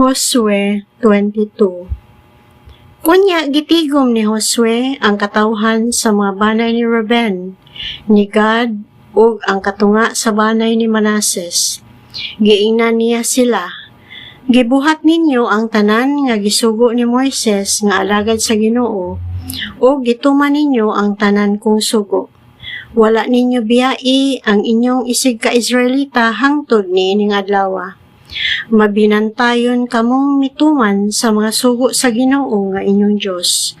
Josue 22. Kunya gitigom ni Josue ang katawhan sa mga banay ni Reuben, ni Gad, ug ang katunga sa banay ni Manases. Giingnan niya sila, gibuhat ninyo ang tanan nga gisugo ni Moises nga alagad sa Ginoo, o gituman ninyo ang tanan kong sugo. Wala ninyo biyai ang inyong isig ka Israelita hangtod ni ining adlaw. Mabinantayon kamong mituman sa mga sugo sa Ginoo nga inyong Dios.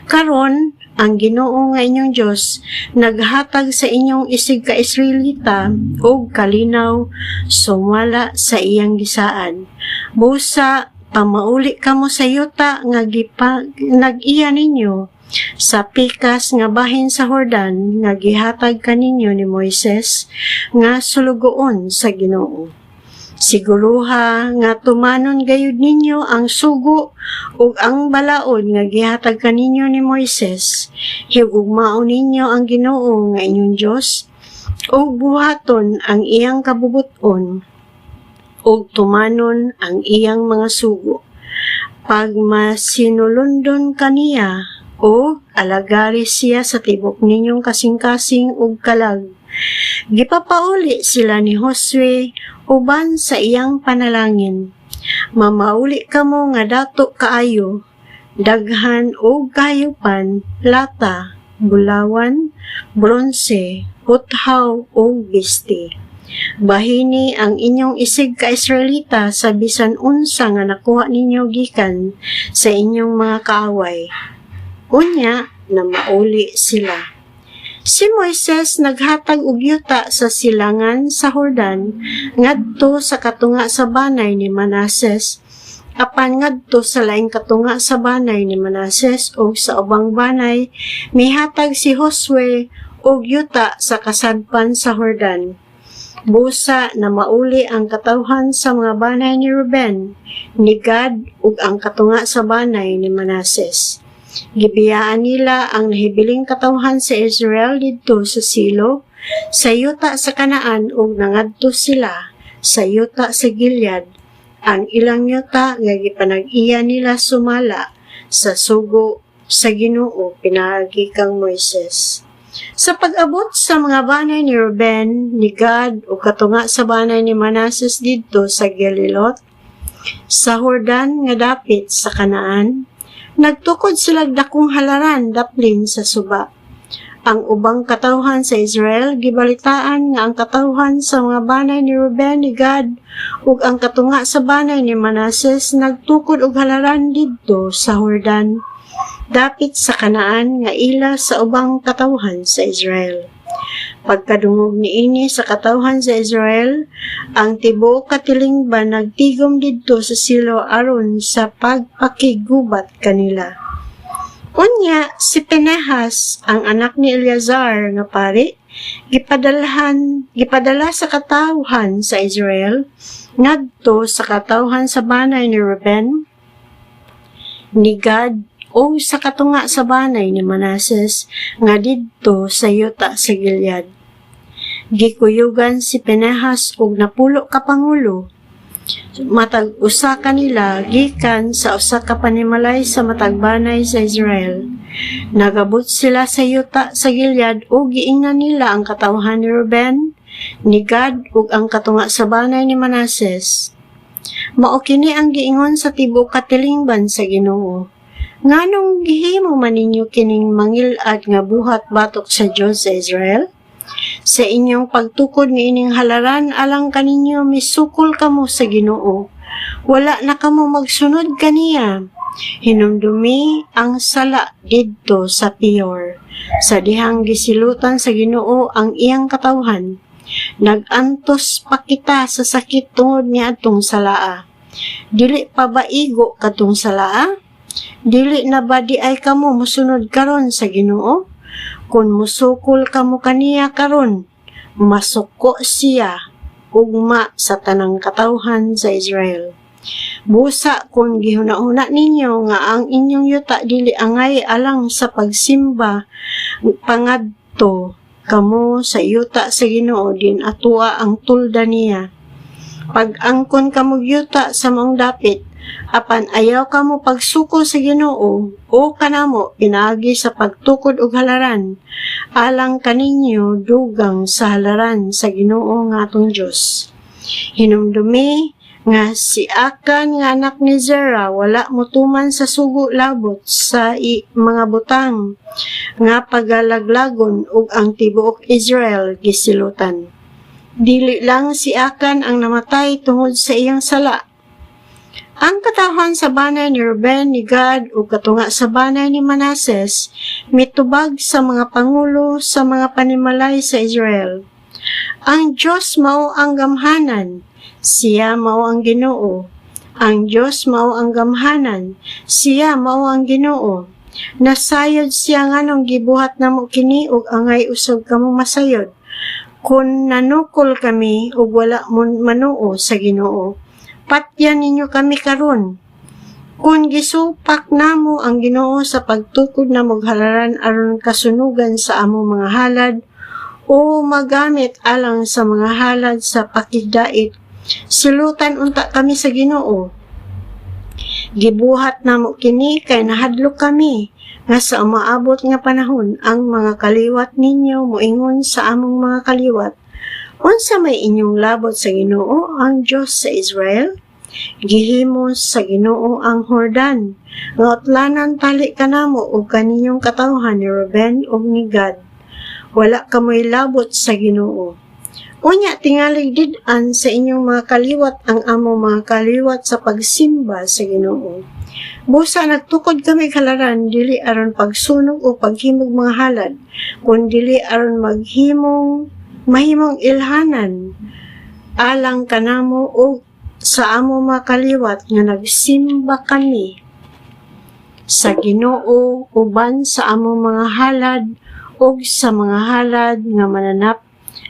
Karon ang Ginoo nga inyong Dios naghatag sa inyong isig ka Israelita og kalinaw sumala sa iyang gisaan. Busa pamauli kamo sa yuta nga nag-iya ninyo sa pikas nga bahin sa Jordan nga gihatag kaninyo ni Moises nga sulugoon sa Ginoo. Siguruha nga tumanon gayud ninyo ang sugo ug ang balaod nga gihatag kaninyo ni Moises. Higugmaon ninyo ang Ginoo nga inyong Dios ug buhaton ang iyang kabubuton ug tumanon ang iyang mga sugo. Pag masinulundon kaniya o alagari siya sa tibok ninyong kasing-kasing ug kalag. Gipapauli sila ni Josue uban sa iyang panalangin. Mamauli kamo nga dato kaayo, daghan o kahayupan, lata, bulawan, bronse, puthaw o bisti. Bahini ang inyong isig ka Israelita sa bisan unsa nga nakuha ninyo gikan sa inyong mga kaaway. Unya na mauli sila. Si Moises naghatag og yuta sa silangan sa Jordan ngadto sa katunga sa banay ni Manases, apan ngadto sa laing katunga sa banay ni Manases o sa ubang banay mihatag si Josue og yuta sa kasadpan sa Jordan. Busa na mauli ang katawhan sa mga banay ni Reuben, ni Gad ug ang katunga sa banay ni Manases. Gibiyaan nila ang nahibiling katawhan sa Israel didto sa Silo, sa yuta sa Kanaan ug nangadto sila sa yuta sa Gilead. Ang ilang yuta nga gipanag-iya nila sumala sa sugo sa Ginoo pinaagi kang Moises. Sa pag-abot sa mga banay ni Reuben, ni Gad ug katunga sa banay ni Manases didto sa Gelilot, sa Jordan nga dapit sa Kanaan, nagtukod sila dakong halaran daplin sa suba. Ang ubang katawhan sa Israel gibalitaan nga ang katawhan sa mga banay ni Reuben, ni Gad ug ang katunga sa banay ni Manases nagtukod og halaran didto sa Jordan, dapit sa Kanaan nga ila sa ubang katawhan sa Israel. Pagkadungog niini sa katawhan sa Israel, ang tibuok katilingban nagtigom didto sa Silo aron sa pagpakigubat kanila. Unya si Pinehas, ang anak ni Eleazar nga pari, gipadala sa katawhan sa Israel ngadto sa katawhan sa banay ni Reuben, ni Gad o sa katunga sa banay ni Manases nga didto sa yuta sa Gilead. Gikuyugan si Pinehas og napulo ka pangulo. Matag usa kanila gikan sa usa ka panimalay sa matag banay sa Israel. Nagabot sila sa yuta sa Gilead ug giingnan nila ang katawhan ni Reuben, ni Gad ug ang katunga sa banay ni Manases. Mao kini ang giingon sa tibuok katilingban sa Ginoo. Nganong gihimo man ninyo kining mangilad nga buhat batok sa Dios sa Israel? Sa inyong pagtukod ni ining halaran alang kaninyo misukol kamo sa Ginoo. Wala na kamo magsunod kaniya. Hinumdumi ang sala didto sa Peor, sa dihang gisilutan sa Ginoo ang iyang katawhan. Nagantos pa kita sa sakit tungod ni atong salaa. Dili pa ba igo katong salaa? Dili na ba di ay kamo musunod karon sa Ginoo? Kung musukol kamo kaniya karon, masuko siya ugma sa tanang katawhan sa Israel. Busa kung gihuna-huna ninyo nga ang inyong yuta dili angay alang sa pagsimba pangadto kamo sa yuta sa Ginoo din atua ang tulda niya. Pag angkon kamo yuta sa maong dapit, apan ayaw ka mo pagsuko sa Ginoo o kanamo pinaagi sa pagtukod og halaran alang kaninyo dugang sa halaran sa Ginoo nga atong Dios. Hinumdumi nga si Akan nga anak ni Zerah wala motuman sa sugo labot sa mga butang nga pagalaglagon ug ang tibuok Israel gisilutan. Dili lang si Akan ang namatay tungod sa iyang sala. Ang katawhan sa banay ni Reuben, ni Gad ug katunga sa banay ni Manases mitubag sa mga pangulo sa mga panimalay sa Israel. Ang Diyos mao ang gamhanan, siya mao ang Ginoo. Ang Diyos mao ang gamhanan, siya mao ang Ginoo. Nasayod siya nganong gibuhat namo kini ug angay usab kamo masayod. Kung nanukol kami ug wala manuo sa Ginoo, patyan ninyo kami karon. Kung gisupak namo ang Ginoo sa pagtukod namo halaran aron kasunugan sa among mga halad o magamit alang sa mga halad sa pakigdait, silutan unta kami sa Ginoo. Gibuhat namo kini kay nahadlok kami nga sa umaabot nga panahon ang mga kaliwat ninyo moingon sa among mga kaliwat, unsa may inyong labot sa Ginoo ang Dios sa Israel? Gihimos sa Ginoo ang Jordan, nga utlanan tali kanamo ug kaninyong katawhan ni Reuben ug ni Gad. Wala kamoy labot sa Ginoo. Unya tingali did-an sa inyong mga kaliwat ang among mga kaliwat sa pagsimba sa Ginoo. Busa nagtukod kami halaran dili aron pagsunog o paghimog mga halad, kun dili aron mahimong ilhanan alang kanamo o sa among mga kaliwat nga nagsimba kami sa Ginoo uban sa among mga halad o sa mga halad nga mananap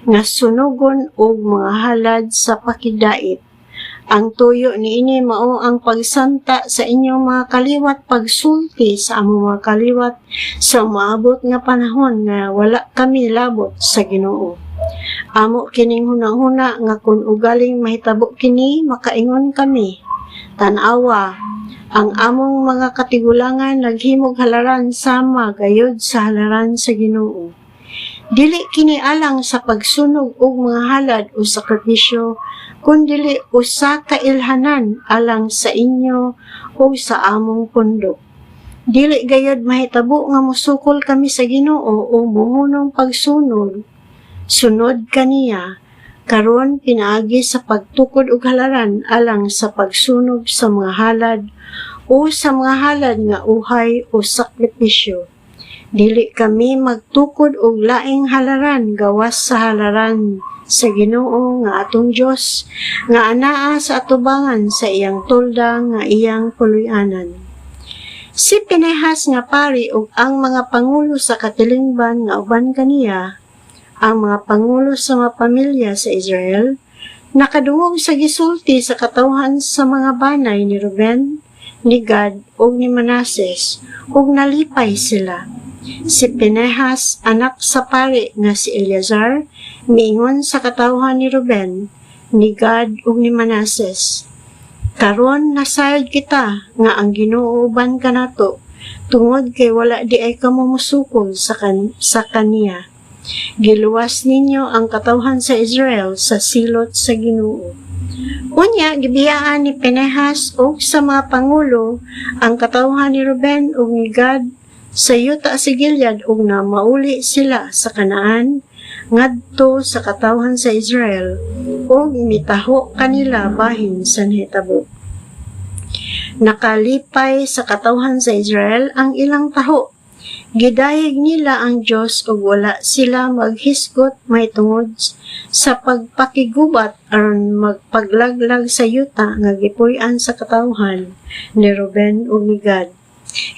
nga sunugon og mga halad sa pakidait. Ang tuyo niini mao ang pagsanta sa inyong mga kaliwat pagsulti sa among mga kaliwat sa maabot nga panahon nga wala kami labot sa Ginoo. Amo kining hunahuna nga kun ugaling mahitabo kini makaingon kami. Tan-awa, ang among mga katigulangan naghimog halaran sama gayud sa halaran sa Ginoo. Dili kini alang sa pagsunog og mga halad o sakripisyo, kundili usa ka ilhanan alang sa inyo o sa among pundok. Dili gayud mahitabo nga musukol kami sa Ginoo o muhunong pagsunod. Sunod kaniya, karon pinaagi sa pagtukod og halaran alang sa pagsunog sa mga halad o sa mga halad nga uhay o sakripisyo. Dili kami magtukod og laing halaran gawas sa halaran sa Ginoo nga atong Dios nga anaa sa atubangan sa iyang tolda nga iyang puluy-anan. Si Pinehas nga pari ug ang mga pangulo sa katilingban nga uban kaniya, ang mga pangulo sa mga pamilya sa Israel, nakadungog sa gisulti sa katawhan sa mga banay ni Reuben, ni Gad ug ni Manases ug nalipay sila. Si Pinehas, anak sa pari nga si Eleazar, miingon sa katawhan ni Reuben, ni Gad ug ni Manases, karon nasayod kita nga ang Ginoo uban kanato tungod kay wala di ay kamo musukol sa kaniya. Giluwas ninyo ang katawhan sa Israel sa silot sa Ginoo. Unya gibiyaan ni Pinehas ug sa mga pangulo ang katawhan ni Reuben ug ni Gad sa yuta sa Gilead ug na mauli sila sa Kanaan ngadto sa katawhan sa Israel ug mitaho kanila bahin sa nahitabo. Nakalipay sa katawhan sa Israel ang ilang taho. Gidayeg nila ang Dios ug wala sila maghisgot mahitungod sa pagpakigubat aron magpaglaglag sa yuta nga gipuy-an sa katawhan ni Reuben ug ni Gad.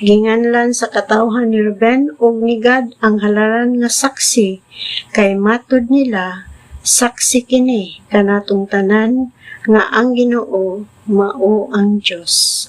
Ginganlan sa katawhan ni Reuben ug ni Gad ang halaran nga saksi kay matud nila saksi kini kanatong tanan nga ang Ginoo mao ang Dios.